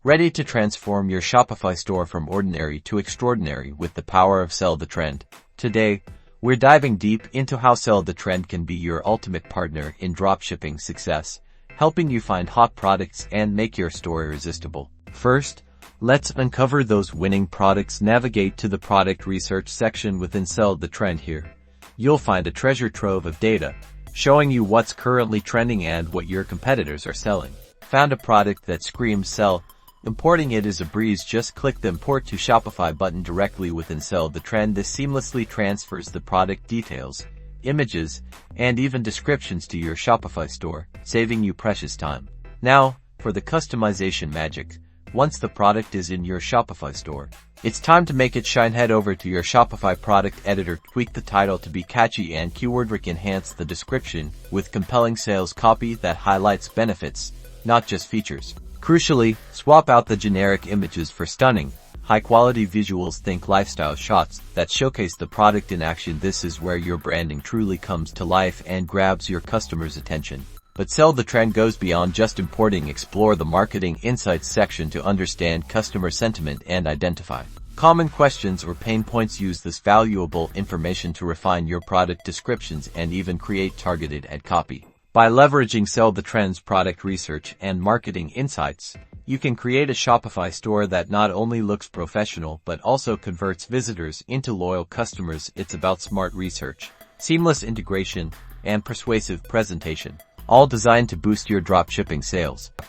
Ready to transform your Shopify store from ordinary to extraordinary with the power of Sell the Trend. Today, we're diving deep into how Sell the Trend can be your ultimate partner in dropshipping success, helping you find hot products and make your store irresistible. First, let's uncover those winning products. Navigate to the product research section within Sell the Trend here. You'll find a treasure trove of data, showing you what's currently trending and what your competitors are selling. Found a product that screams sell? Importing it is a breeze. Just click the Import to Shopify button directly within Sell the Trend. This seamlessly transfers the product details, images, and even descriptions to your Shopify store, saving you precious time. Now, for the customization magic. Once the product is in your Shopify store, it's time to make it shine. Head over to your Shopify product editor, tweak the title to be catchy and keyword-rich, enhance the description with compelling sales copy that highlights benefits, not just features. Crucially, swap out the generic images for stunning, high-quality visuals. Think lifestyle shots that showcase the product in action. This is where your branding truly comes to life and grabs your customers' attention. But Sell the Trend goes beyond just importing. Explore the marketing insights section to understand customer sentiment and identify common questions or pain points. Use this valuable information to refine your product descriptions and even create targeted ad copy. By leveraging Sell the Trend's product research and marketing insights, you can create a Shopify store that not only looks professional but also converts visitors into loyal customers. It's about smart research, seamless integration, and persuasive presentation, all designed to boost your dropshipping sales.